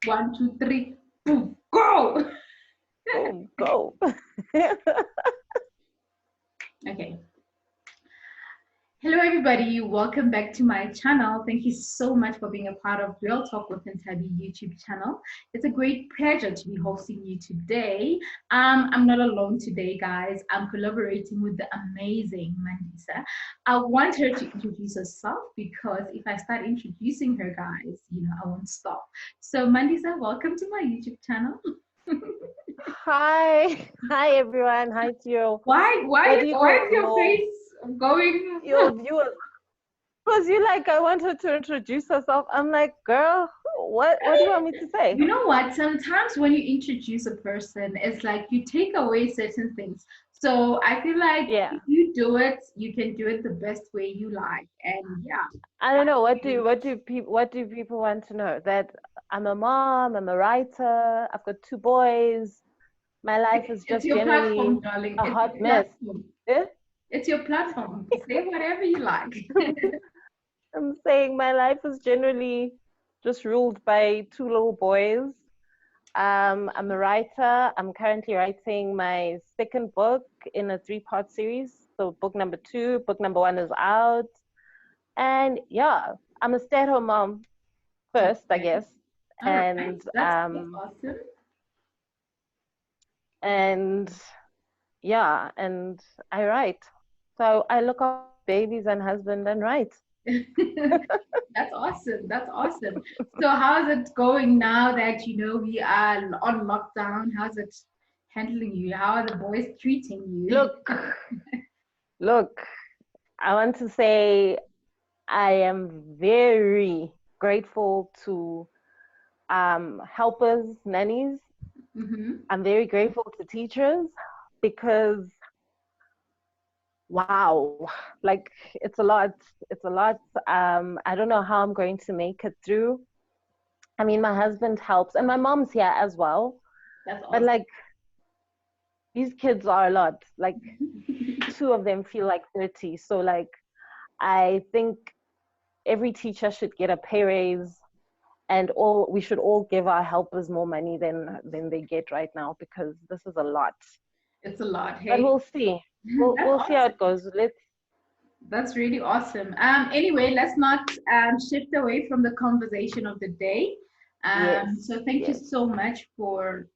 1, 2, 3, boom, go! Boom, go. Okay. Hello, everybody. Welcome back to my channel. Thank you so much for being a part of Real Talk with Ntabi YouTube channel. It's a great pleasure to be hosting you today. I'm not alone today, guys. I'm collaborating with the amazing Mandisa. I want her to introduce herself because if I start introducing her, guys, I won't stop. So, Mandisa, welcome to my YouTube channel. Hi everyone. Hi to you. Why What do you why call is your face going? your viewers? Because you like, I wanted to introduce herself. I'm like, girl, what do you want me to say? You know what? Sometimes when you introduce a person, it's like you take away certain things. So I feel like Yeah. if you do it, you can do it the best way you like. And yeah, I don't that's know. you. What do people want to know? That I'm a mom, I'm a writer, I've got 2 boys. My life is It's just your generally platform, darling. a It's hot your mess. platform. Eh? It's your platform. Say whatever you like. I'm saying my life is generally just ruled by 2 little boys. I'm a writer. I'm currently writing my second book in a 3-part series. So book number 2, book number 1 is out. And yeah, I'm a stay-at-home mom first, I Okay. guess. All right. And That's awesome. and yeah, and I write. So I look after babies and husband and write. That's awesome. That's awesome. So how's it going now that we are on lockdown? How's it handling you? How are the boys treating you? Look, look, I want to say I am very grateful to helpers, nannies. Mm-hmm. I'm very grateful to teachers because wow, like it's a lot. It's a lot. I don't know how I'm going to make it through. I mean, my husband helps, and my mom's here as well. That's But awesome. like these kids are a lot. Like 2 of them feel like 30. So like I think every teacher should get a pay raise and all we should all give our helpers more money than they get right now because this is a lot. It's a lot. But Hey, we'll see. that's We'll see how awesome. it goes. Let's That's really awesome. Anyway, let's not shift away from the conversation of the day. yes, So thank you yes, so much for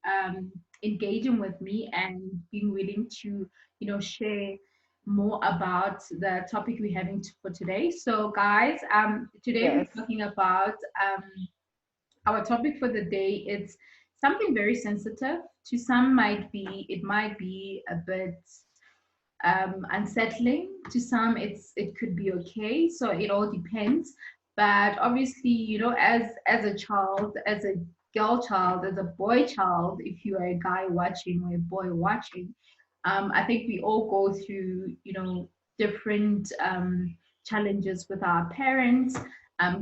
engaging with me and being willing to, share more about the topic we're having for today. So, guys, today yes, we're talking about our topic for the day. It's something very sensitive. To some, it might be a bit unsettling. To some, it could be okay. So it all depends. But obviously, as a child, as a girl child, as a boy child, if you are a guy watching or a boy watching, I think we all go through, different challenges with our parents.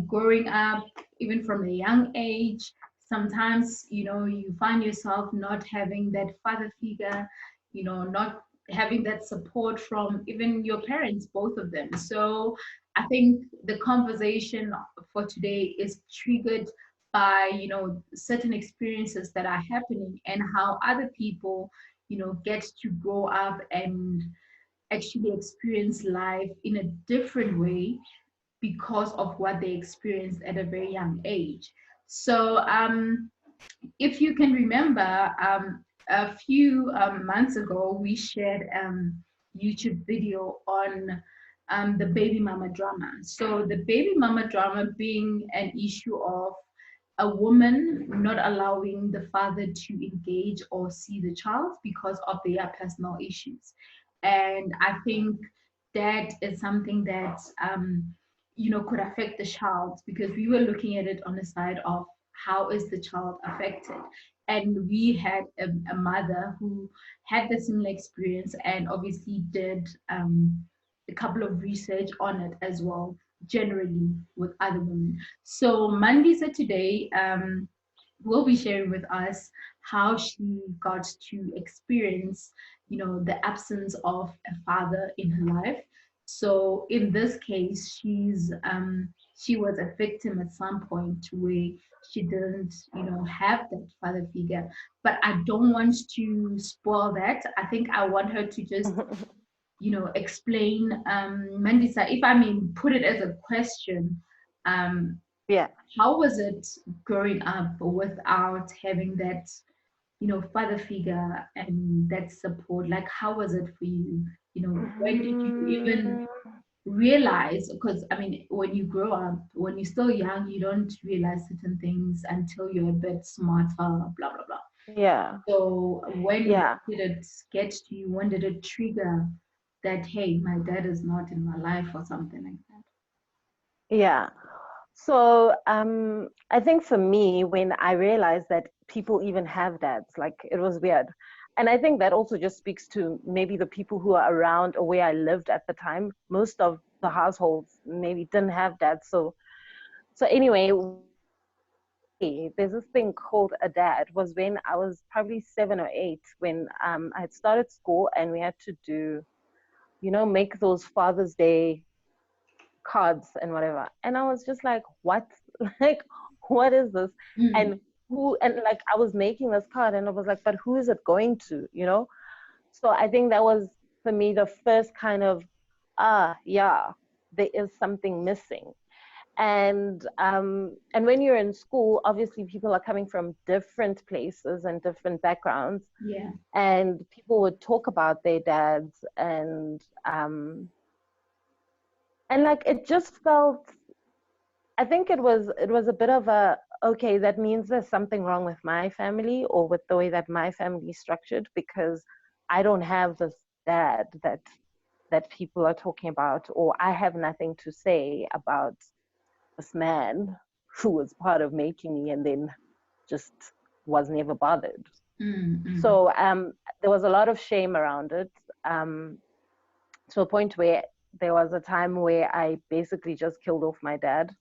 Growing up, even from a young age, sometimes you find yourself not having that father figure, not having that support from even your parents, both of them. So I think the conversation for today is triggered by certain experiences that are happening and how other people get to grow up and actually experience life in a different way because of what they experienced at a very young age. So if you can remember, a few months ago, we shared YouTube video on the baby mama drama. So the baby mama drama being an issue of a woman not allowing the father to engage or see the child because of their personal issues. And I think that is something that could affect the child because we were looking at it on the side of how is the child affected. And we had a mother who had the similar experience and obviously did a couple of research on it as well, generally with other women. So Mandisa today will be sharing with us how she got to experience, the absence of a father in her life. So in this case, she's she was a victim at some point where she didn't, have that father figure. But I don't want to spoil that. I think I want her to just, explain, Mandisa, if I mean put it as a question, um, Yeah. how was it growing up without having that, father figure and that support? Like, how was it for you? When did you even Mm, realize? Because I mean, when you grow up, when you're still young, you don't realize certain things until you're a bit smarter, blah blah blah. yeah. So when Yeah. did it get to you? When did it trigger that, hey, my dad is not in my life or something like that? Yeah. So I think for me, when I realized that people even have dads, like it was weird. And I think that also just speaks to maybe the people who are around or where I lived at the time. Most of the households maybe didn't have dads. So anyway, there's this thing called a dad was when I was probably 7 or 8 when I had started school and we had to do, make those Father's Day cards and whatever. And I was just like, what? Like, what is this? Mm, And who, and like, I was making this card and I was like, but who is it going to, So I think that was for me the first kind of, yeah, there is something missing. And when you're in school, obviously people are coming from different places and different backgrounds, yeah. and people would talk about their dads, and like it just felt, I think it was a bit of a, okay, that means there's something wrong with my family or with the way that my family is structured, because I don't have this dad that people are talking about, or I have nothing to say about this man who was part of making me and then just was never bothered. Mm, mm, So there was a lot of shame around it, to a point where there was a time where I basically just killed off my dad.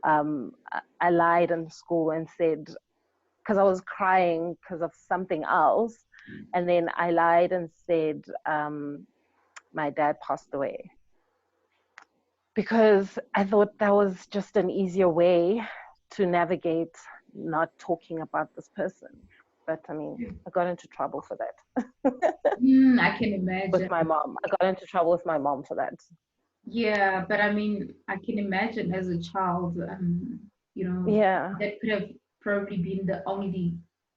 I lied in school and said, because I was crying because of something else, and then I lied and said my dad passed away, because I thought that was just an easier way to navigate not talking about this person. But I mean, I got into trouble for that I can with imagine. my mom. I got into trouble with my mom for that. Yeah, but I mean, I can imagine as a child, Yeah, that could have probably been the only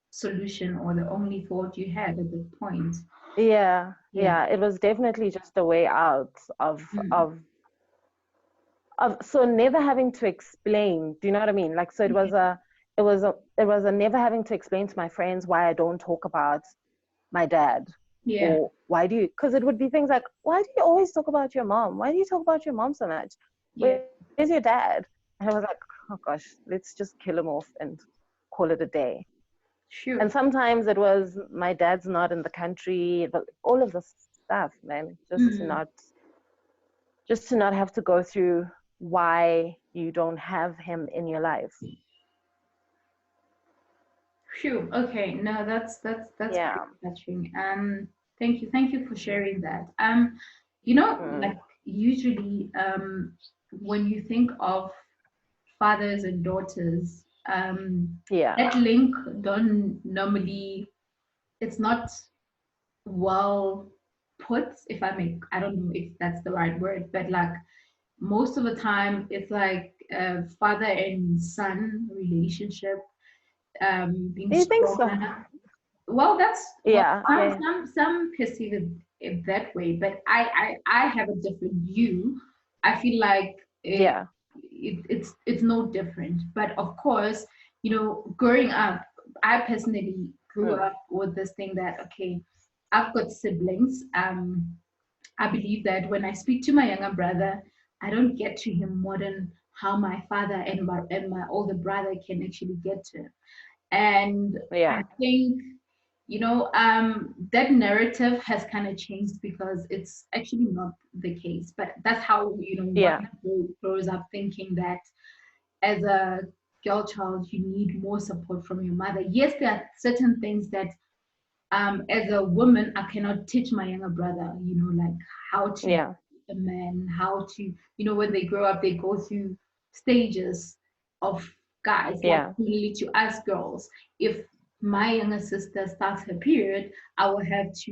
solution or the only thought you had at that point. yeah, Yeah. yeah. It was definitely just a way out of Mm, of so never having to explain. Do you know what I mean? Like, so it was a never having to explain to my friends why I don't talk about my dad, yeah. or why do you, because it would be things like, why do you always talk about your mom? Why do you talk about your mom so much? Yeah. Where's your dad? And I was like, oh gosh, let's just kill him off and call it a day. And Sure. sometimes it was my dad's not in the country, but all of this stuff, man, Mm, just to not have to go through why you don't have him in your life. sure. Okay. No, that's Yeah. very touching. Thank you for sharing that. Mm. Like usually, when you think of fathers and daughters, Yeah. that link don't normally, it's not well put, if I may, I don't know if that's the right word, but like most of the time it's like a father and son relationship, being Do you think so? stronger. Well, that's, well, Yeah. Yeah. some perceive it that way, but I have a different view. I feel like Yeah. it's no different. But of course, growing up, I personally grew Mm. up with this thing that, okay, I've got siblings. I believe that when I speak to my younger brother, I don't get to him more than how my father and my older brother can actually get to him. And I Yeah. think, that narrative has kind of changed because it's actually not the case. But that's how, one Yeah. grows up thinking that as a girl child, you need more support from your mother. Yes, there are certain things that, as a woman, I cannot teach my younger brother, like how to be Yeah. a man, how to, when they grow up, they go through stages of guys. Like Yeah. similarly to us girls, if my younger sister starts her period, I will have to,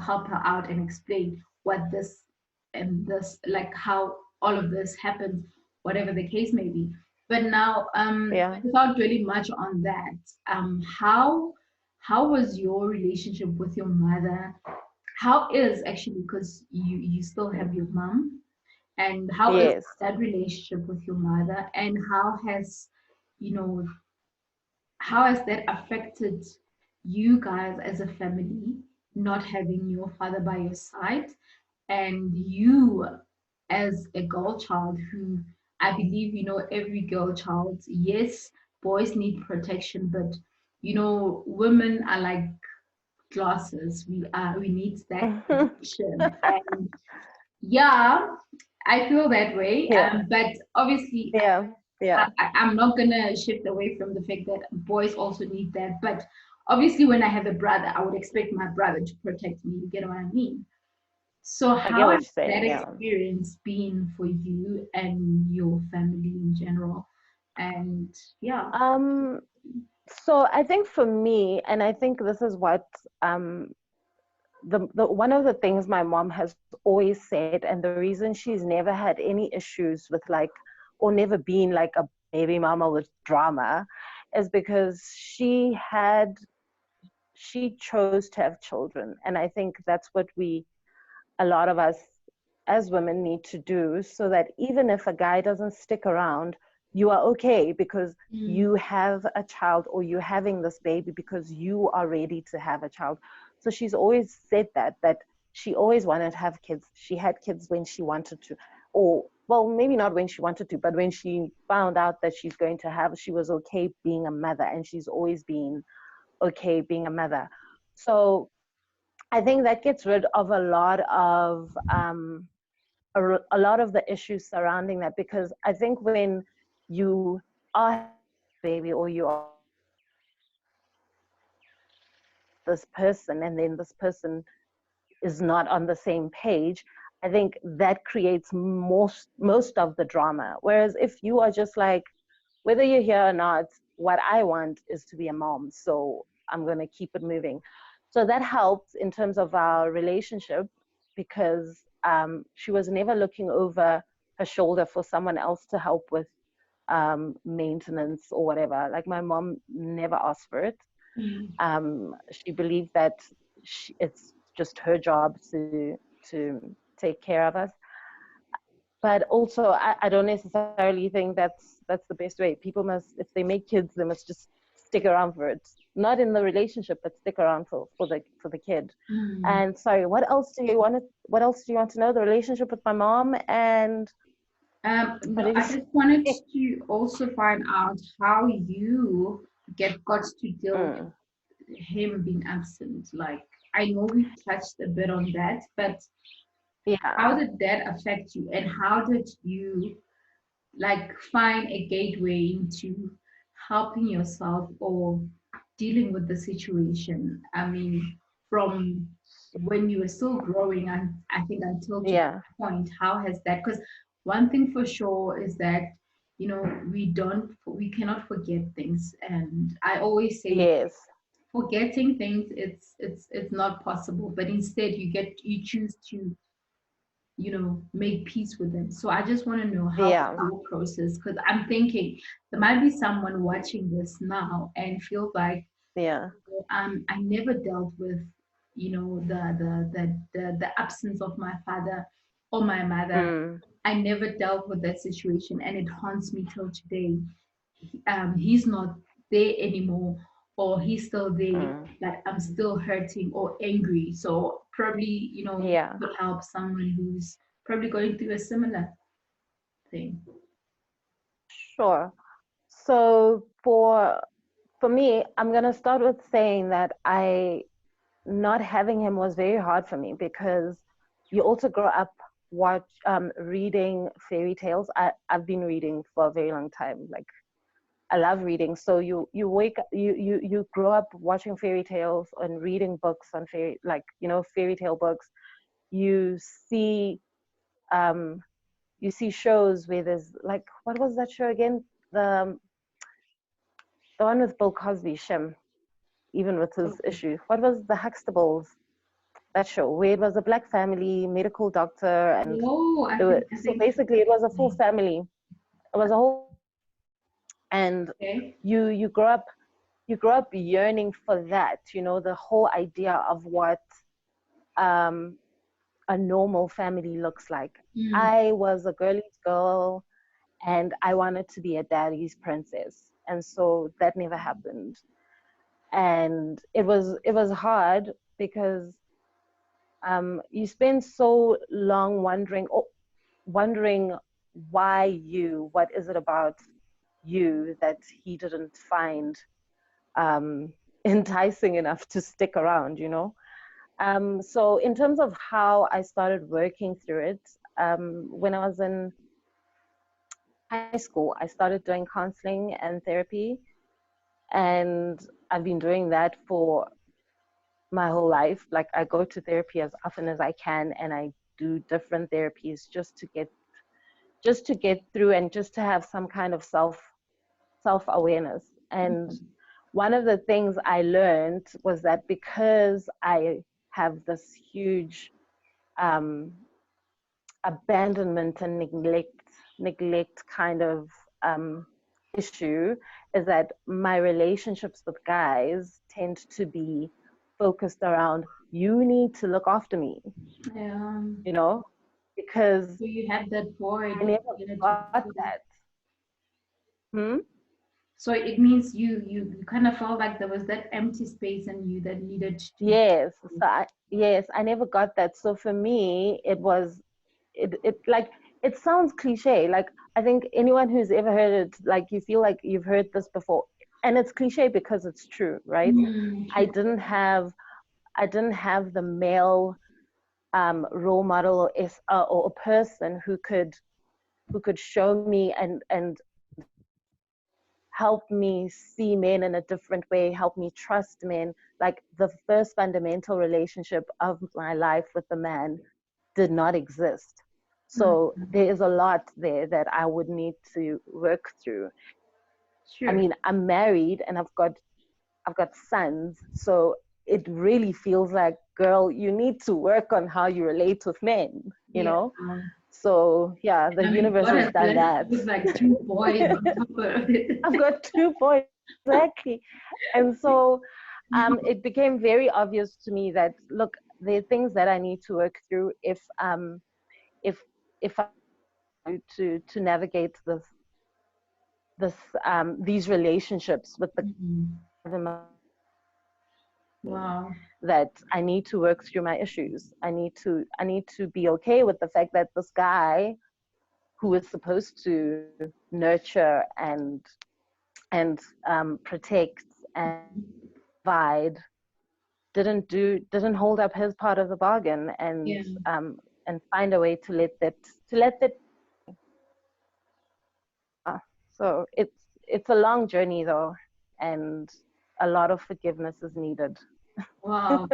help her out and explain what this and this, like how all of this happens, whatever the case may be. But now, Yeah. without dwelling much on that, how was your relationship with your mother? How is actually, because you still have your mom, and how is Yes. that relationship with your mother, and you know how has that affected you guys as a family, not having your father by your side, and you as a girl child who, I believe, every girl child, yes, boys need protection, but women are like glasses. We need that protection. And yeah, I feel that way. Yeah. But obviously, Yeah. Yeah. I'm not gonna shift away from the fact that boys also need that. But obviously, when I have a brother, I would expect my brother to protect me. You get what I mean? So, I get how what has you're saying. that Yeah. experience been for you and your family in general? And yeah. Um, so I think for me, and I think this is what the one of the things my mom has always said, and the reason she's never had any issues with like, or never been like a baby mama with drama, is because she chose to have children, and I think that's what a lot of us as women need to do, so that even if a guy doesn't stick around, you are okay because Mm, you have a child, or you're having this baby because you are ready to have a child. So she's always said that she always wanted to have kids. She had kids when she wanted to, or well, maybe not when she wanted to, but when she found out that she's going to have, she was okay being a mother, and she's always been okay being a mother. So I think that gets rid of a lot of the issues surrounding that, because I think when you are having this baby, or you are having this person, and then this person is not on the same page, I think that creates most of the drama. Whereas if you are just like, whether you're here or not, what I want is to be a mom, so I'm going to keep it moving. So that helped in terms of our relationship, because she was never looking over her shoulder for someone else to help with maintenance or whatever. Like my mom never asked for it. mm, She believed that it's just her job to take care of us. But also, I don't necessarily think that's the best way. People must, if they make kids, they must just stick around for it. Not in the relationship, but stick around for the kid. mm. And sorry, what else do you want to know? The relationship with my mom, and what No, did you I say? just wanted to also find out how you got to deal with Mm, him being absent. Like, I know we touched a bit on that, but how yeah. did that affect you? And how did you like find a gateway into helping yourself or dealing with the situation? I mean, from when you were still growing, I think until to Yeah. that point, how has that? Because one thing for sure is that we cannot forget things, and I always say Yes. forgetting things, it's not possible, but instead you choose to make peace with them. So I just want to know how Yeah. your process, because I'm thinking there might be someone watching this now and feels like Yeah. I never dealt with the absence of my father or my mother. Mm, I never dealt with that situation, and it haunts me till today. He's not there anymore, or he's still there, mm, but I'm still hurting or angry. So probably, yeah. could help someone who's probably going through a similar thing. Sure. So for me, I'm gonna start with saying that I not having him was very hard for me, because you also grow up reading fairy tales. I've been reading for a very long time. Like I love reading. So you grow up watching fairy tales and reading books on fairy tale books. You see um you see shows where there's like, what was that show again? The the one with Bill Cosby, Shem, even with his Okay. issue. What was the Huxtables? That show where it was a black family, medical doctor, and Oh, it was, I so think. basically it was a full family. It was a whole, and Okay. you grow up yearning for that, you know, the whole idea of what um, a normal family looks like. Mm. I was a girly's girl and I wanted to be a daddy's princess. And so that never happened. And it was hard because you spend so long wondering why you, what is it about you that he didn't find um, enticing enough to stick around, you know? So in terms of how I started working through it, when I was in high school, I started doing counseling and therapy, and I've been doing that for my whole life. Like I go to therapy as often as I can, and I do different therapies just to get through and just to have some kind of self awareness. And one of the things I learned was that because I have this huge um, abandonment and neglect kind of um, issue, is that my relationships with guys tend to be focused around, you need to look after me, Um, you know, because so you had that I void never you had to got fill. that. Hmm? So it means you kind of felt like there was that empty space in you that needed to be Yes. filled. Yes, I never got that. So for me, it like, it sounds cliche. Like I think anyone who's ever heard it, like you feel like you've heard this before. And it's cliche because it's true, right? Mm, I true. didn't have I didn't have the male role model or a person who could show me and help me see men in a different way, help me trust men. Like the first fundamental relationship of my life with the man did not exist. So Mm, there is a lot there that I would need to work through. I sure. mean, I'm married and I've got sons, so it really feels like, girl, you need to work on how you relate with men, you Yeah. know? So yeah, the I mean, universe God has has done blessed that. you with like two boys on top of it. I've got two boys, exactly. And so it became very obvious to me that, look, there are things that I need to work through if if I to navigate this these relationships with the Mhm. Wow. that I need to work through my issues. I need to be okay with the fact that this guy who is supposed to nurture and protect and provide didn't hold up his part of the bargain, Yeah. and find a way to let that so it's a long journey though, and a lot of forgiveness is needed. Wow.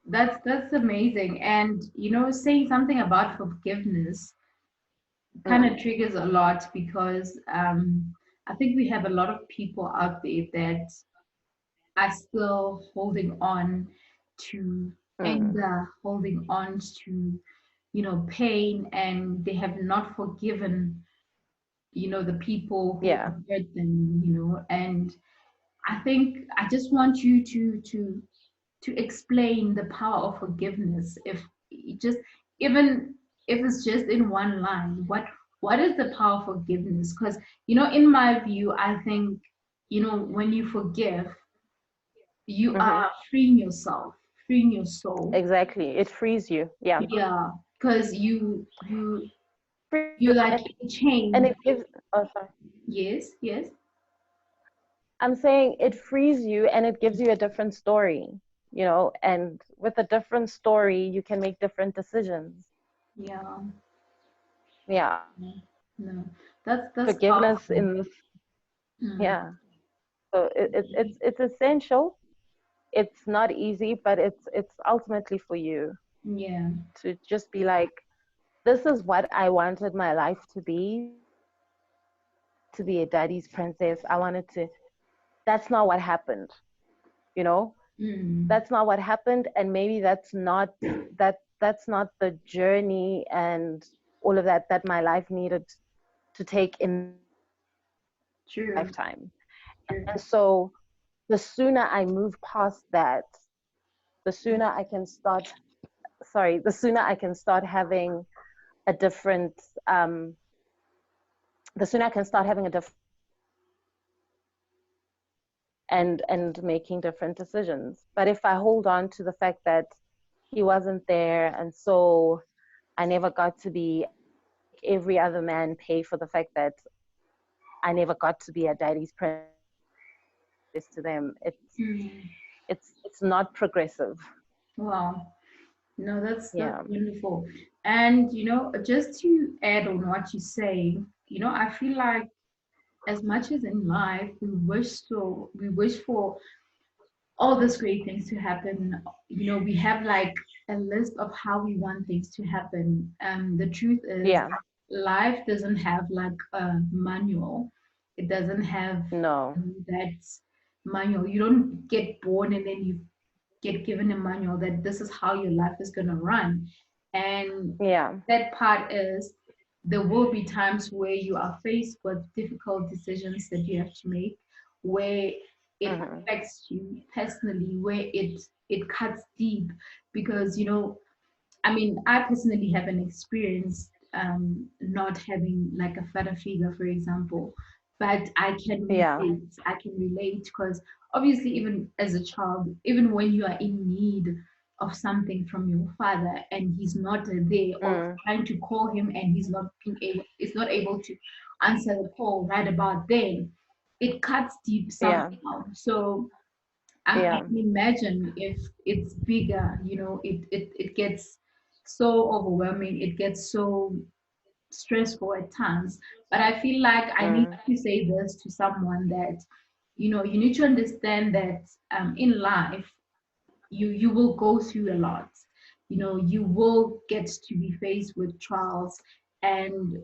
That's amazing. And saying something about forgiveness kind Mm, of triggers a lot because I think we have a lot of people out there that are still holding on to mm, anger, holding on to, pain, and they have not forgiven, the people who yeah. have hurt them, and I think I just want you to explain the power of forgiveness. If just even if it's just in one line, what is the power of forgiveness? Because in my view, I think when you forgive, you Hmm. are freeing yourself, freeing your soul. Exactly, it frees you. Yeah. Yeah, because Frees you're you, like in and chain. it gives, oh sorry, Yes, yes. I'm saying it frees you and it gives you a different story, you know, and with a different story you can make different decisions. Yeah. Yeah. No, no. That's Forgiveness powerful. in this, Mm, yeah. So it's essential. It's not easy, but it's ultimately for you yeah. to just be like, this is what I wanted my life to be a daddy's princess. I wanted to, that's not what happened, you know? That's not what Mm, happened. And maybe that's not the journey and all of that that my life needed to take in this lifetime. And true, so true. the sooner I move past that, the sooner I can start, sorry, the sooner I can start having a different, the sooner I can start having a different perspective and making different decisions. But if I hold on to the fact that he wasn't there, and so I never got to be, I need to make every other man pay for the fact that I never got to be a daddy's princess to them. Mm. It's not progressive. Wow. No, that's Yeah. wonderful. And just to add on what you say, I feel like as much as in life we wish for all these great things to happen. We have like a list of how we want things to happen. The truth is, Yeah. life doesn't have like a manual. It doesn't have No. that manual. You don't get born and then you get given a manual that this is how your life is going to run. And Yeah. that part is there will be times where you are faced with difficult decisions that you have to make, where it Hmm. affects you personally, where it cuts deep because I mean, I personally haven't experienced not having like a father figure, for example, but I can Yeah. relate. I can relate because obviously, even as a child, even when you are in need of something from your father and he's not there, or Mm. trying to call him and is not able to answer the call right about then, it cuts deep Yeah. somehow. So I Yeah. can imagine if it's bigger, it gets so overwhelming, it gets so stressful at times. But I feel like I need Mm. to say this to someone that, you need to understand that in life, you will go through a lot. You will get to be faced with trials, and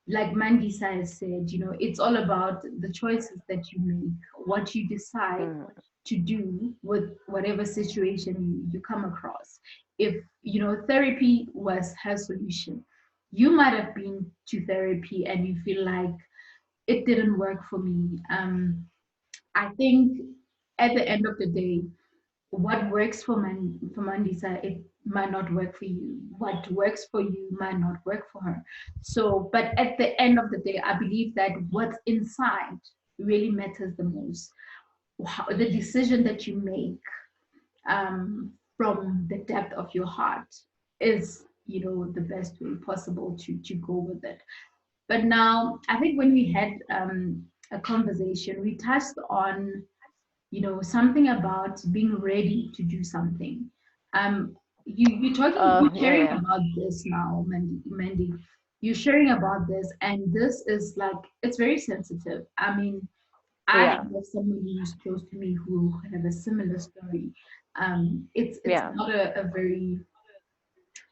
like Mandisa has said, it's all about the choices that you make, what you decide Mm. to do with whatever situation you come across. If therapy was her solution, you might have been to therapy and you feel like it didn't work for me. I think at the end of the day, what works for Mandisa, it might not work for you. What works for you might not work for her. So, but at the end of the day, I believe that what's inside really matters the most. The decision that you make from the depth of your heart is, the best way possible to go with it. But now, I think when we had a conversation, we touched on something about being ready to do something. um you're Yeah. sharing Yeah. about this now, Mandy. You're sharing about this, and this is like, it's very sensitive. I mean, I Yeah. have someone who's close to me who have a similar story. It's Yeah. not a very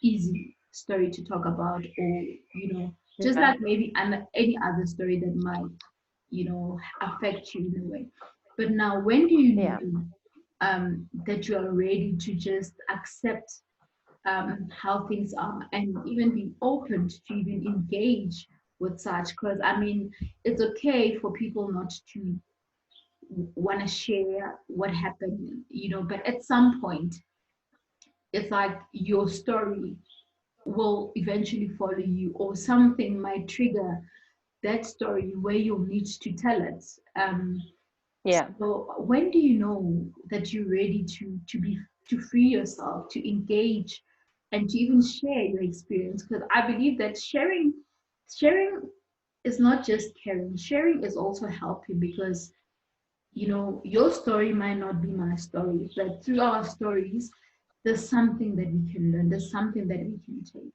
easy story to talk about, or just Yeah. like maybe any other story that might affect you in a way. But now, when do you Yeah. know that you are ready to just accept how things are, and even be open to even engage with such? Because I mean, it's okay for people not to want to share what happened, but at some point, it's like your story will eventually follow you, or something might trigger that story where you'll need to tell it. Yeah. So when do you know that you're ready to free yourself, to engage, and to even share your experience? Because I believe that sharing is not just caring. Sharing is also helping, because your story might not be my story, but through our stories, there's something that we can learn. There's something that we can take.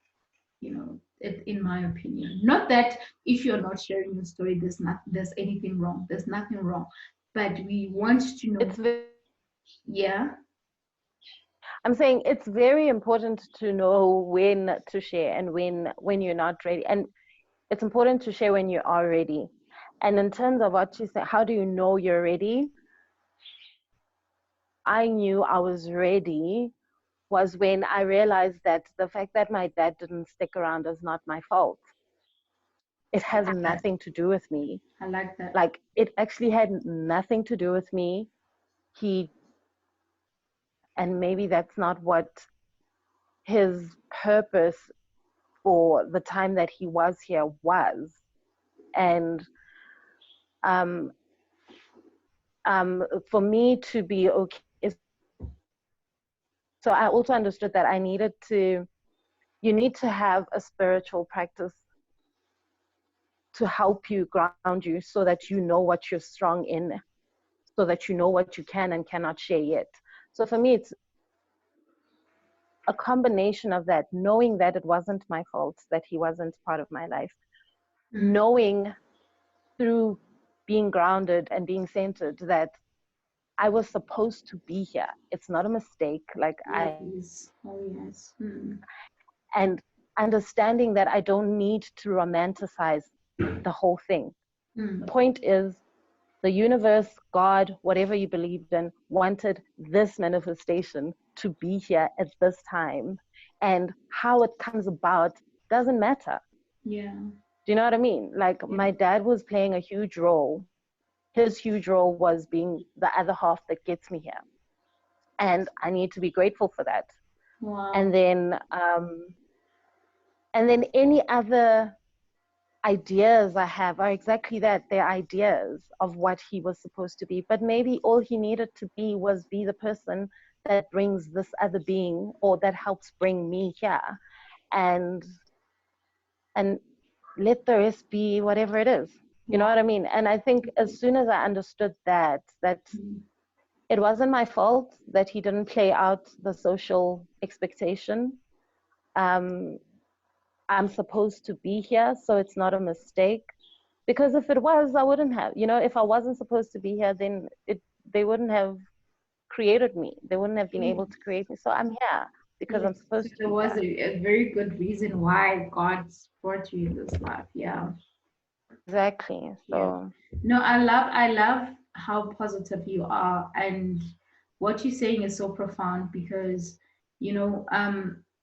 In my opinion, not that if you're not sharing your story, there's anything wrong. There's nothing wrong, but we want to know. It's very true. Yeah. I'm saying it's very important to know when to share and when you're not ready. And it's important to share when you are ready. And in terms of what you say, how do you know you're ready? I knew I was ready was when I realized that the fact that my dad didn't stick around is not my fault. It I has like that. nothing to do with me. I like that. Like, it actually had nothing to do with me. He, and maybe that's not what his purpose for the time that he was here was. And um, for me to be okay. So I also understood that I needed to, you need to have a spiritual practice to help you, ground you, so that you know what you're strong in, so that you know what you can and cannot share yet. So for me, it's a combination of that, knowing that it wasn't my fault, that he wasn't part of my life, Mm. knowing through being grounded and being centered that I was supposed to be here. It's not a mistake. Like Yes. Oh, yes. Mm. and understanding that I don't need to romanticize the whole thing. The Mm. point is, the universe, God, whatever you believed in, wanted this manifestation to be here at this time. And how it comes about doesn't matter. Yeah. Do you know what I mean? Like, Yeah. my dad was playing a huge role. His huge role was being the other half that gets me here. And I need to be grateful for that. Wow. And then, any other ideas I have are exactly that. They're ideas of what he was supposed to be. But maybe all he needed to be was be the person that brings this other being, or that helps bring me here. And and let the rest be whatever it is. You know Wow. what I mean? And I think as soon as I understood that Mm. it wasn't my fault that he didn't play out the social expectation. Um, I'm supposed to be here, so it's not a mistake. Because if it was, I wouldn't have. If I wasn't supposed to be here, then they wouldn't have created me. They wouldn't have been able to create me. So I'm here because I'm Yes. So supposed to there be was here. a very good reason why God brought you in this life. Yeah. Exactly. Yeah. So No, I love how positive you are, and what you're saying is so profound because you know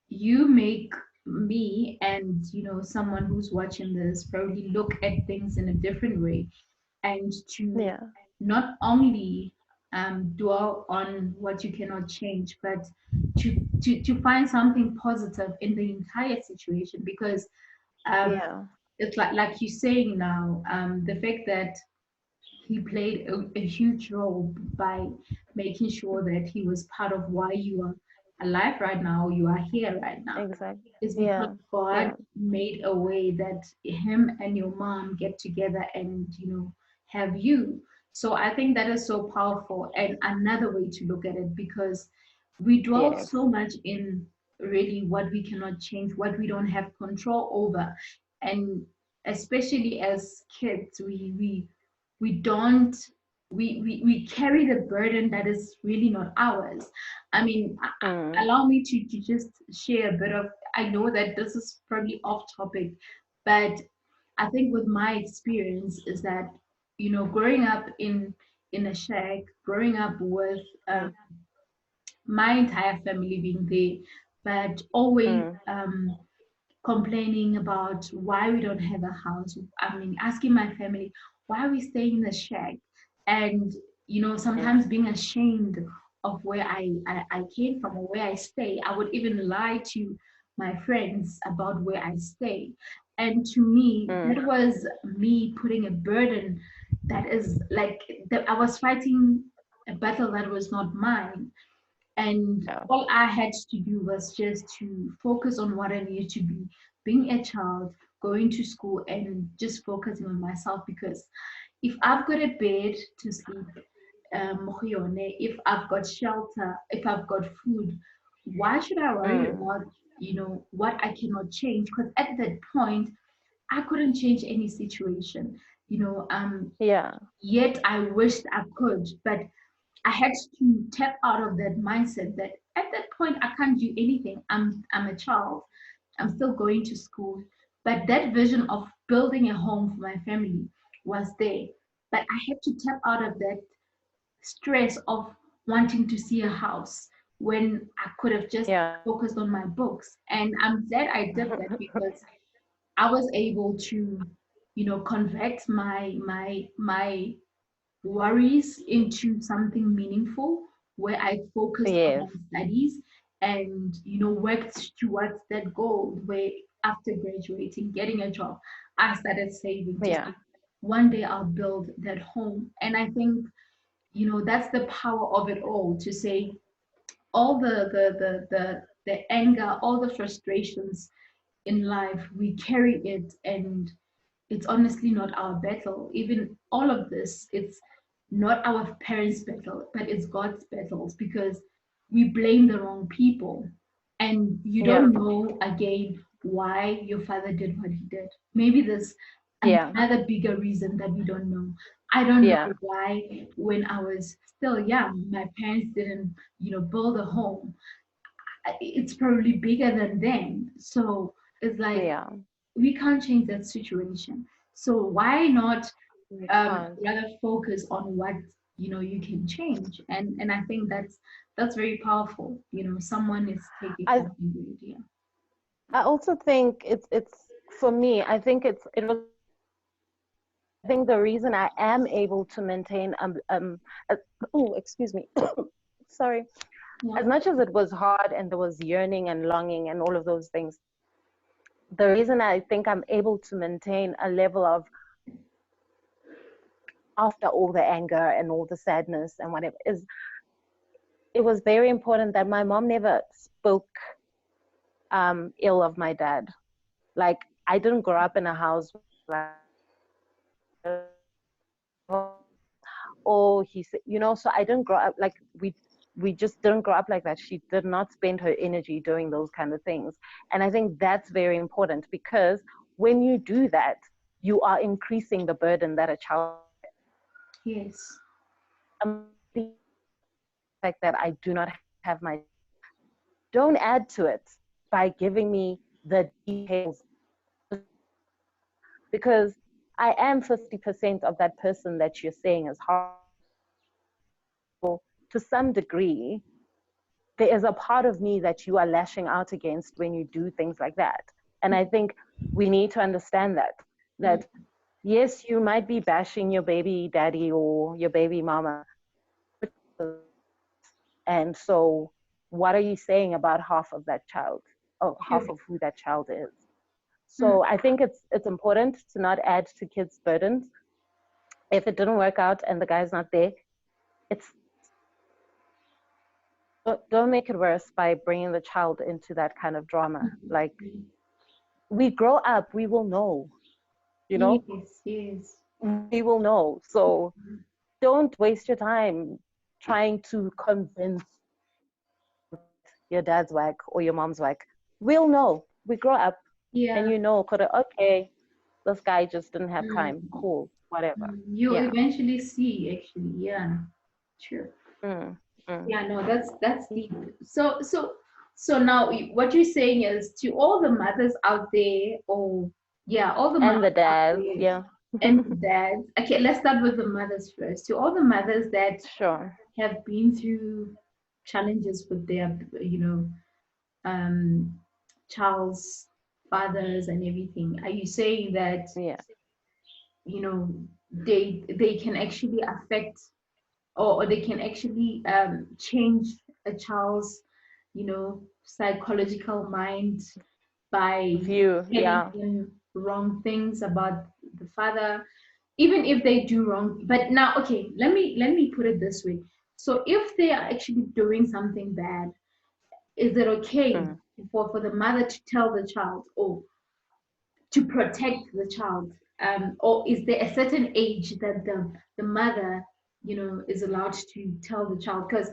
you make me and someone who's watching this probably look at things in a different way, and to yeah, not only dwell on what you cannot change, but to find something positive in the entire situation because um, yeah, it's like you're saying now, the fact that he played a huge role by making sure that he was part of why you are alive right now, you are here right now, exactly. is because Yeah, God yeah, made a way that him and your mom get together and have you. So I think that is so powerful and another way to look at it because we dwell yes. so much in really what we cannot change, what we don't have control over. And especially as kids, we don't we carry the burden that is really not ours. I mean, Mm, allow me to just share a bit of, I know that this is probably off topic, but I think with my experience is that growing up in a shack, growing up with mm, my entire family being there, but always mm, complaining about why we don't have a house. I mean, asking my family, why are we staying in the shack? And, mm, sometimes being ashamed of where I came from or where I stay. I would even lie to my friends about where I stay. And to me, mm, that was me putting a burden that is like that I was fighting a battle that was not mine. And yeah, all I had to do was just to focus on what I needed to be, being a child, going to school, and just focusing on myself. Because if I've got a bed to sleep, if I've got shelter, if I've got food, why should I worry mm, about, what I cannot change? Because at that point, I couldn't change any situation, yeah, yet I wished I could, but I had to tap out of that mindset that at that point I can't do anything. I'm a child. I'm still going to school. But that vision of building a home for my family was there. But I had to tap out of that stress of wanting to see a house when I could have just Yeah. focused on my books. And I'm glad I did that because I was able to, convert my worries into something meaningful where I focused on Yes. my studies and, worked towards that goal where after graduating, getting a job, I started saving to Yeah. say, one day I'll build that home. And I think, that's the power of it all to say all the anger, all the frustrations in life, we carry it, and it's honestly not our battle. Even all of this, it's not our parents' battle, but it's God's battles because we blame the wrong people. And you Yeah. don't know again why your father did what he did. Maybe there's Yeah. another bigger reason that we don't know. I don't Yeah. know why when I was still young, my parents didn't, build a home. It's probably bigger than them. So it's like Yeah. we can't change that situation. So why not We can't. rather focus on what you can change? And I think that's very powerful. Someone is taking I something good. Yeah. I also think it's for me, I think it was very important because I think the reason I am able to maintain uh, oh, excuse me. Sorry. Yeah. As much as it was hard and there was yearning and longing and all of those things, the reason I think I'm able to maintain a level of after all the anger and all the sadness and whatever is it was very important that my mom never spoke ill of my dad. Like I didn't grow up in a house where she was like, oh, he said, so I didn't grow up like we just didn't grow up like that. She did not spend her energy doing those kind of things. And I think that's very important because when you do that, you are increasing the burden that a child will bear. Yes. Somebody feels bad about the fact that I do not have my dad. Don't add to it by giving me the details just to make it worse. Because I am 50% of that person that you're saying is horrible. So to some degree, there is a part of me that you are lashing out against when you do things like that. And I think we need to understand that yes, you might be bashing your baby daddy or your baby mama, but your child is not. And so what are you saying about half of that child or Sure. half of who that child is? Mm. So I think it's important to not add to kids' burdens. If it didn't work out and the guy's not there, it's don't make it worse by bringing the child into that kind of drama. Like we grow up, we will know, you know, Yes. Yes. we will know. So don't waste your time trying to convince your child that your dad's whack or your mom's whack. We'll know. We grow up and Yeah. okay, this guy just didn't have time. Mm. Cool, whatever. You'll Yeah. eventually see, actually. Yeah. Sure. Mm, mm. Yeah, no, that's deep. So now what you're saying is to all the mothers out there, or yeah, all the And the mothers out dads, there yeah. and the dads. Okay, let's start with the mothers first. To all the mothers that Sure. have been through challenges with their, um, child's fathers and everything, are you saying that, Yeah. you know, they can actually affect, or they can actually change a child's, psychological mind by View, telling yeah. them wrong things about the father, even if they do wrong. But now, okay, let me put it this way. So if they are actually doing something bad, is it okay Mm. for the mother to tell the child, or to protect the child, or is there a certain age that the mother, is allowed to tell the child? Because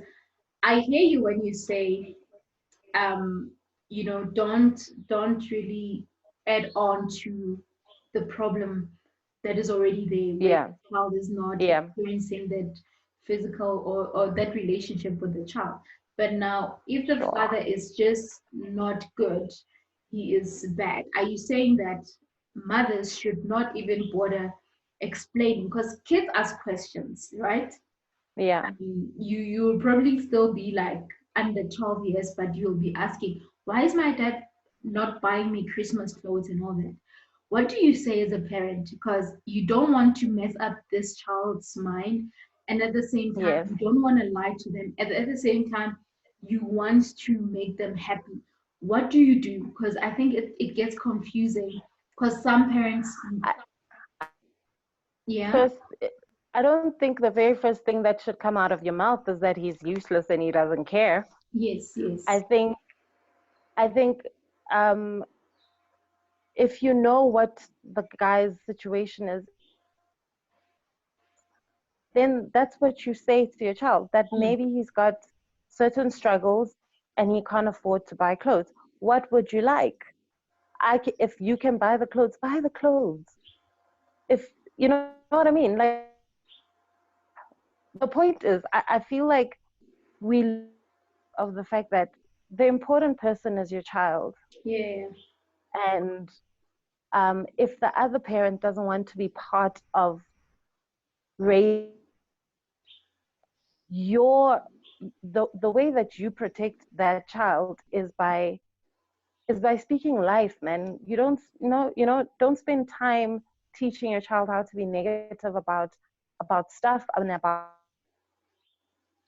I hear you when you say, um, don't really add on to the problem that is already there, where Yeah. the child is not Yeah. experiencing that physical or that relationship with the child. But now, if the father Sure. is just not good, he is bad. Are you saying that mothers should not even bother explaining? Because kids ask questions, right? Yeah. You'll probably still be like under 12 years, but you'll be asking, why is my dad not buying me Christmas clothes and all that? What do you say as a parent? Because you don't want to mess up this child's mind, and at the same time, Yes. you don't want to lie to them. At the same time, you want to make them happy. What do you do? Because I think it gets confusing. Because some parents, yeah, First, I don't think the very first thing that should come out of your mouth is that he's useless and he doesn't care. yes, I yes, think I think um, if you know what the guy's situation is, then that's what you say to your child, that mm, maybe he's got certain struggles and he can't afford to buy clothes. What would you like? If you can buy the clothes, buy the clothes. If you know what I mean, like the point is, I feel like we lose sight of the fact that the important person is your child. yeah, And if the other parent doesn't want to be part of raising your the way that you protect that child is by speaking life, man. You don't don't spend time teaching your child how to be negative about stuff and about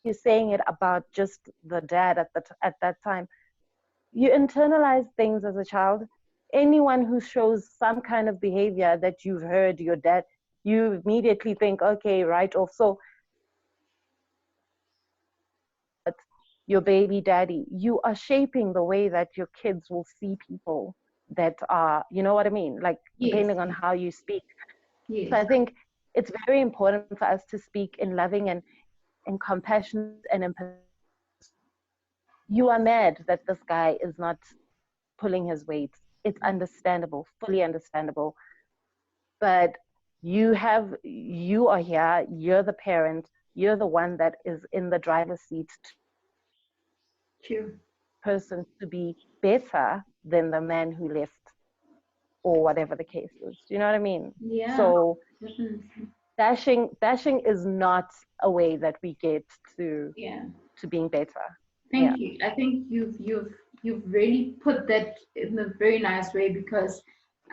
you're saying it about just the dad at that time. You internalize things as a child. Anyone who shows some kind of behavior that you've heard your dad, you immediately think, okay, right off. So your baby daddy, you are shaping the way that your kids will see people that are, you know what I mean? Like, yes, depending on how you speak. So yes. I think it's very important for us to speak in loving and compassionate and empathetic terms. You are mad that this guy is not pulling his weight. It's understandable, fully understandable. But you are here, you're the parent, you're the one that is in the driver's seat to True. person to be better than the man who left or whatever the case is. Do you know what I mean? Yeah, So definitely. dashing is not a way that we get to Yeah. being better. Yeah. Thank you. I think you've really put that in a very nice way because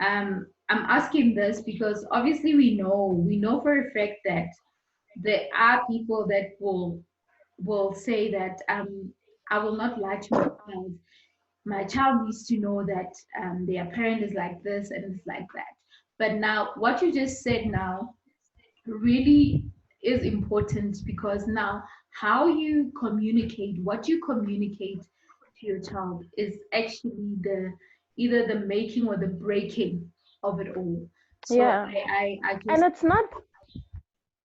I'm asking this because obviously we know for a fact that there are people that will say that I will not lie to my child. My child needs to know that their parent is like this and it's like that. But now what you just said now really is important because now how you communicate, what you communicate to your child is actually the either the making or the breaking of it all. So Yeah. I And just it's not,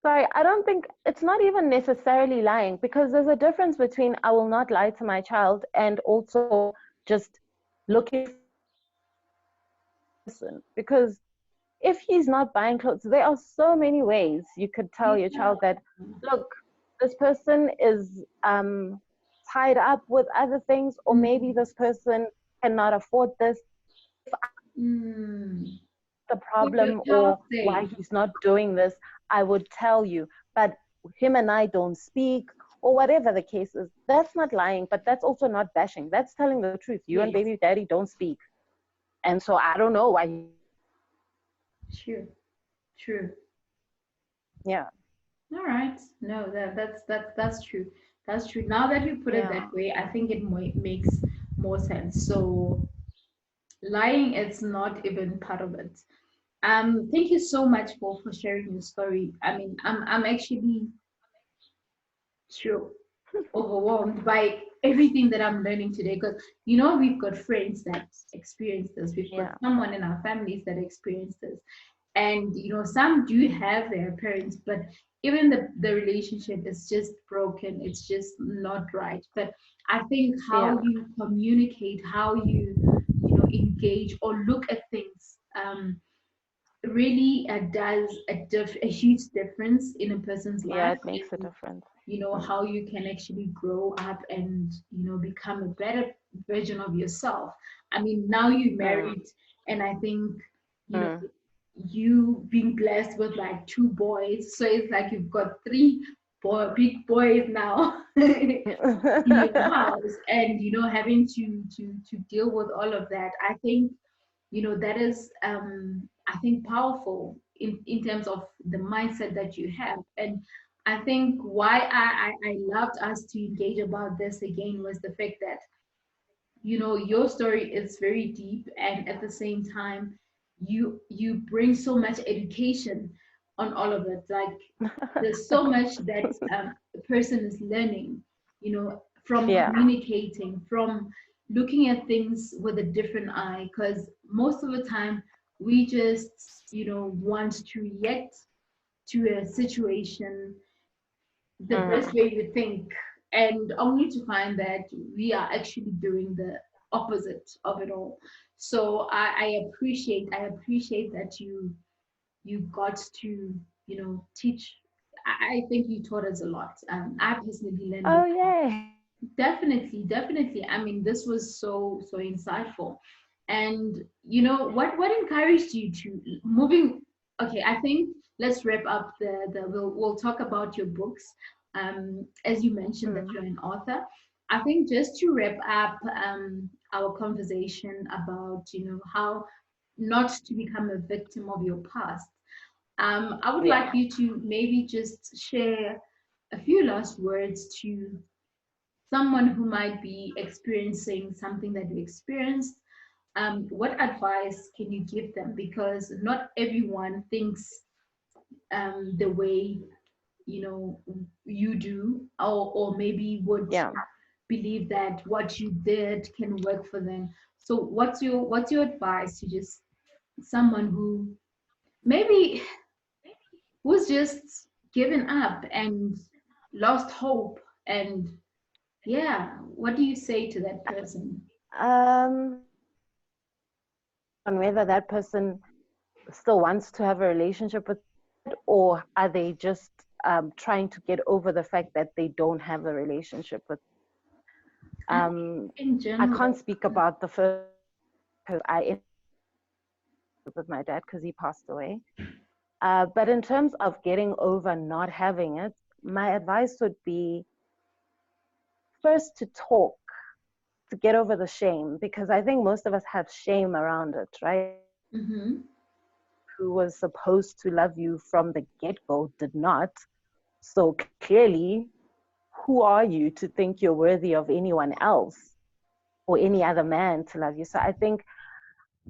sorry, I don't think it's not even necessarily lying, because there's a difference between I will not lie to my child and also just looking for person. Because if he's not buying clothes, there are so many ways you could tell your yeah. child that, look, this person is tied up with other things, or maybe Mm, this person cannot afford this. mm. The Would your problem child or why say? he's not doing this, I would tell you. But him and I don't speak, or whatever the case is. That's not lying, but that's also not bashing. That's telling the truth. You and Yes, baby daddy don't speak. And so I don't know why he's not doing this. true, true. Yeah. All right. No, that's true. That's true. Now that you put it Yeah. that way, I think it makes more sense. So lying is not even part of it. Thank you so much for sharing your story. I mean, I'm actually sure overwhelmed by everything that I'm learning today because we've got friends that experience this. We've got Yeah. someone in our families that experience this. And some do have their parents, but even the relationship is just broken. It's just not right. But I think Yeah. how you communicate, how you engage or look at things really does a huge difference in a person's Yeah. life. It makes a And difference. how you can actually grow up and become a better version of yourself. I mean, now you're Mm, married, and I think you know mm. you being blessed with like two boys, so it's like you've got three big boys now in your house, and having to deal with all of that. I think that is I think powerful in terms of the mindset that you have. And I think why I loved us to engage about this again was the fact that your story is very deep, and at the same time you bring so much education on all of it. Like, there's so much that a person is learning, from Yeah. communicating, from looking at things with a different eye, because most of the time we just want to react to a situation the best Mm. way we think, and only to find that we are actually doing the opposite of it all. So I appreciate that you got to teach. I think you taught us a lot. I personally learned a Oh, lot. yay. Definitely, definitely. I mean, this was so insightful. And what encouraged you to moving? Okay, I think let's wrap up the we'll talk about your books. As you mentioned that Mm. you're an author. I think just to wrap up our conversation about how not to become a victim of your past. I would Yeah. like you to maybe just share a few last words to someone who might be experiencing something that you experienced. What advice can you give them? Because not everyone thinks the way you know you do, or maybe would Yeah. believe that what you did can work for them. So what's your advice to just someone who maybe was just given up and lost hope, and yeah, what do you say to that person? On whether that person still wants to have a relationship with, or are they just trying to get over the fact that they don't have a relationship with. I think Um, in I can't general. speak about the first because I ended with my dad because he passed away. But in terms of getting over not having it, my advice would be first to talk, to get over the shame, because I think most of us have shame around it, right? Mm-hmm. Who was supposed to love you from the get go did not. So clearly, who are you to think you're worthy of anyone else or any other man to love you? So I think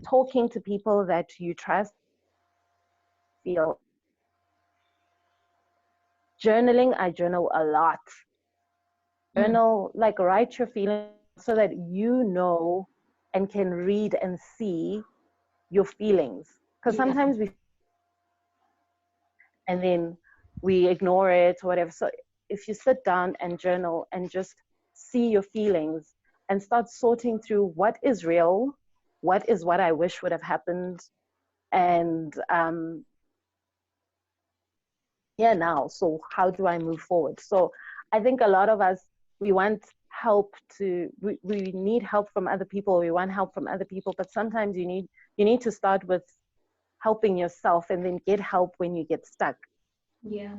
talking to people that you trust, feel, journaling, I journal a lot. Mm. Journal, like write your feelings so that you know and can read and see your feelings. Because Yeah. sometimes we, and then we ignore it or whatever. So if you sit down and journal and just see your feelings and start sorting through what is real, what is what I wish would have happened, and here now. So how do I move forward? So I think a lot of us, we want help we need help from other people. We want help from other people, but sometimes you need to start with helping yourself and then get help when you get stuck. Yeah.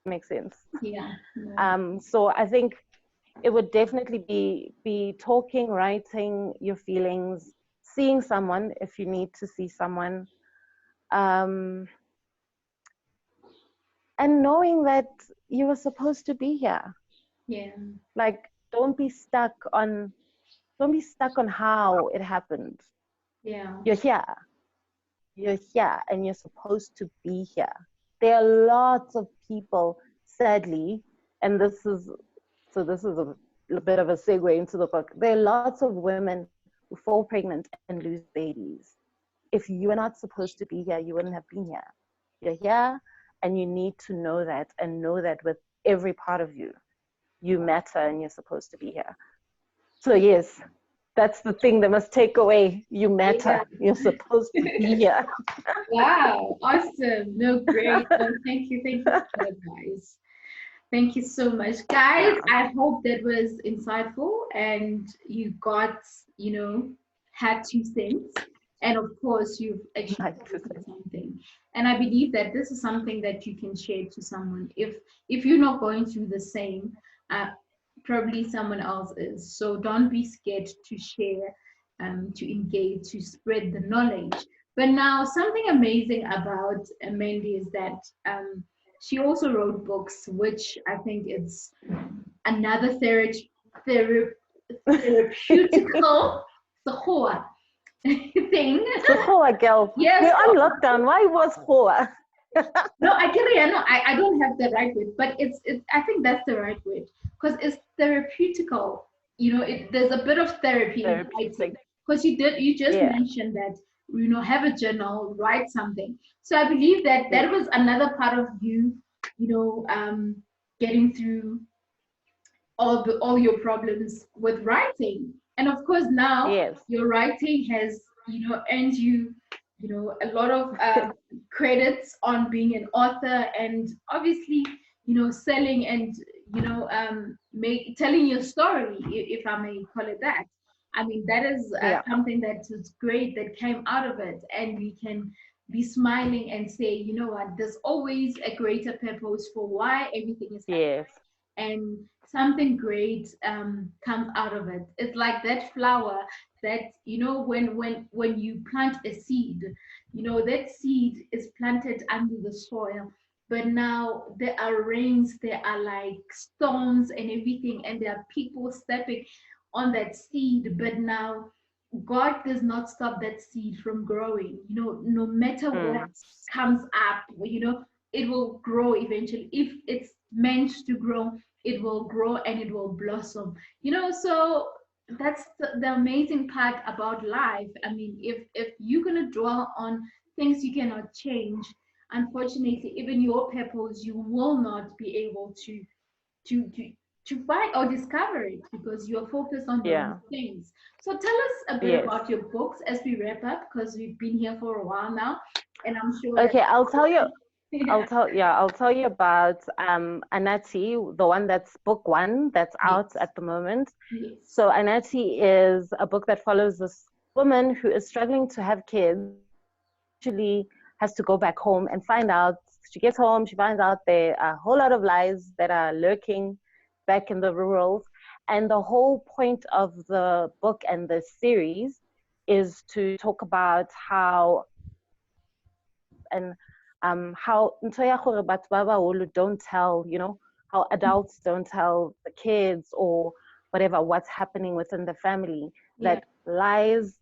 Makes sense. Yeah. No. So I think it would definitely be talking, writing your feelings, seeing someone if you need to see someone, um, and knowing that you were supposed to be here. Yeah. Like, don't be stuck on how it happened. Yeah. You're here. You're here, and you're supposed to be here. There are lots of people, sadly, and this is a bit of a segue into the book. There are lots of women who fall pregnant and lose babies. If you were not supposed to be here, you wouldn't have been here. You're here, and you need to know that, and know that with every part of you. You matter, and you're supposed to be here. So yes, that's the thing they must take away. You Yeah. matter. You're supposed to be here. Wow. Awesome. No, great. Oh, thank you. Thank you for that advice. Thank you so much, guys. Yeah. I hope that was insightful and you got, had 2 cents. And of course, you've actually Like to taken say. something. And I believe that this is something that you can share to someone. If you're not going through the same, uh, probably someone else is. So don't be scared to share, to engage, to spread the knowledge. But now, something amazing about Mandy is that she also wrote books, which I think it's another thera- therapeutical Sahoa thing. So Hoa girl, Yes. we're on lockdown. Why was Hoa? No, I get it. I know I don't have the right word, but it's I think that's the right word because it's therapeutical. There's a bit of therapy in writing Therapeutic. because you just Yeah. mentioned that have a journal, write something. So I believe that Yeah. that was another part of you, getting through all your problems with writing. And of course, now Yes. your writing has earned you a lot of credits on being an author, and obviously selling and make telling your story, if I may call it that. I mean, that is Yeah. something that is great that came out of it, and we can be smiling and say, you know what, there's always a greater purpose for why everything is happening, Yes. and something great comes out of it. It's like that flower that when you plant a seed, that seed is planted under the soil. But now there are rains, there are like storms and everything, and there are people stepping on that seed. But now God does not stop that seed from growing. No matter what Mm. comes up, it will grow eventually. If it's meant to grow, it will grow and it will blossom. So that's the amazing part about life. I mean, if you're gonna dwell on things you cannot change, unfortunately, even your purpose, you will not be able to to to find or discover it because you're focused on the wrong Yeah. things. So tell us a bit Yes. about your books as we wrap up, because we've been here for a while now, and I'm sure that Okay, I'll tell you. yeah, I'll tell you about Anati, the one that's book one that's out yes, at the moment. yes, So Anati is a book that follows this woman who is struggling to have kids, eventually has to go back home and find out. She gets home, she finds out there are a whole lot of lies that are lurking back in the rurals. And the whole point of the book and the series is to talk about how and how ntho ya gore batho ba baholo don't tell, how adults don't tell the kids or whatever what's happening within the family, yeah, that lies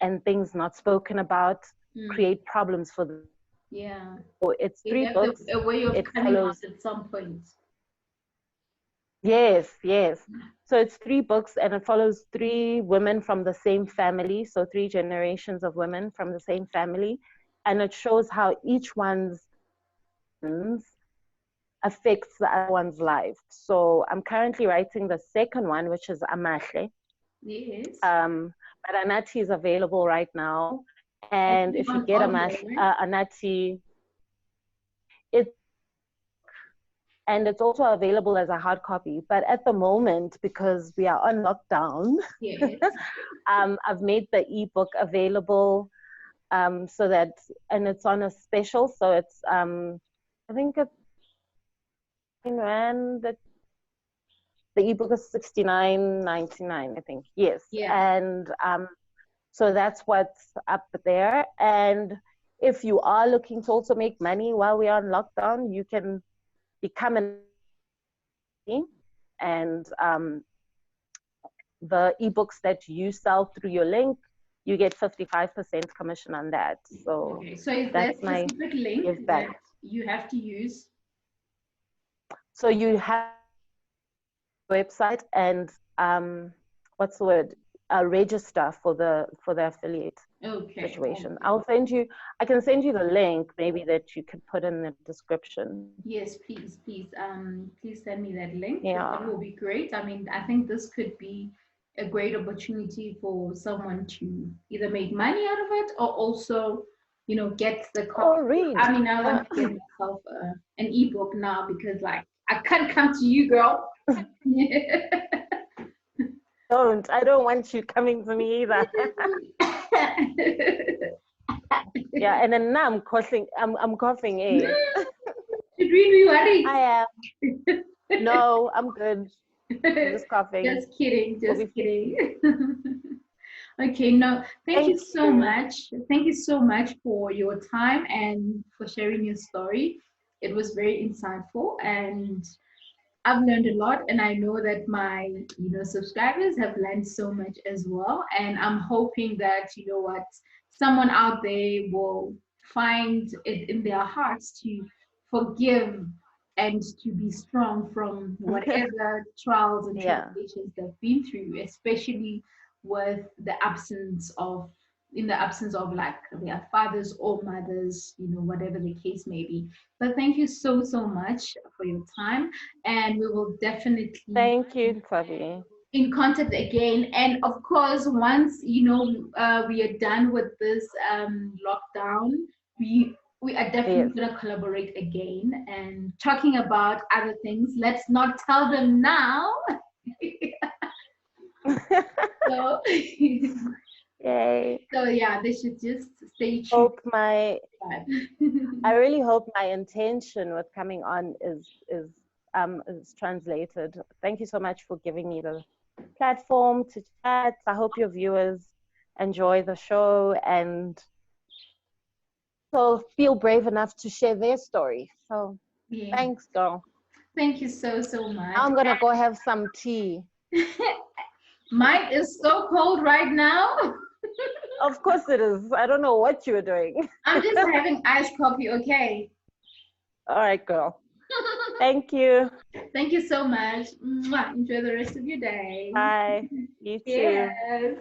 and things not spoken about mm, create problems for them. yeah. So it's They three have books. a way of It coming out follows, at some point. yes, yes. So it's three books and it follows three women from the same family. So three generations of women from the same family. And it shows how each one's affects the other one's life. So I'm currently writing the second one, which is Amahle. Yes. Um, but Anati is available right now. I And think if you on get audio, right? Anati, it's and it's also available as a hard copy. But at the moment, because we are on lockdown, Yes. I've made the ebook available so that, and it's on a special. So it's, I think it's Rand, the ebook is 69.99, I think. Yes, Yeah. and so that's what's up there. And if you are looking to also make money while we are on lockdown, you can become an and the ebooks that you sell through your link, you get 55% commission on that. So Okay. So is there a that's my specific link give back. that you have to use? So you have a website and what's the word? Register for the affiliate Okay. situation. Okay. I can send you the link maybe that you could put in the description. Yes, please, please, please send me that link. That Yeah. will be great. I mean, I think this could be a great opportunity for someone to either make money out of it or also, get the copy. Or read. I mean, I Yeah. want to get myself an ebook now because, like, I can't come to you, girl. I don't want you coming to me either. Yeah, and then now I'm coughing. I'm coughing, eh? Should we be worried? I am. No, I'm good. I'm just coughing. Just kidding, We'll just be. kidding. Okay, no, thank you Thank so you. much. Thank you so much for your time and for sharing your story. It was very insightful, and I've learned a lot, and I know that my, subscribers have learned so much as well. And I'm hoping that, what, someone out there will find it in their hearts to forgive and to be strong from whatever trials and Yeah. tribulations they've been through, especially with the absence of in the absence of like their fathers or mothers, whatever the case may be. But thank you so, so much for your time. And we will definitely Thank you, Fabi. in contact again. And of course, once we are done with this lockdown, we are definitely Yes. going to collaborate again and talking about other things. Let's not tell them now. So, Yay. so yeah, they should just stay tuned. Hope my I really hope my intention with coming on is translated. Thank you so much for giving me the platform to chat. I hope your viewers enjoy the show and so feel brave enough to share their story. So Yeah. thanks, girl. Thank you so, so Now much. I'm gonna go have some tea. Mine is so cold right now. Of course it is. I don't know what you were doing. I'm just having iced coffee, okay? All right, girl. Thank you. Thank you so much. Mwah. Enjoy the rest of your day. Bye. You too. Yes.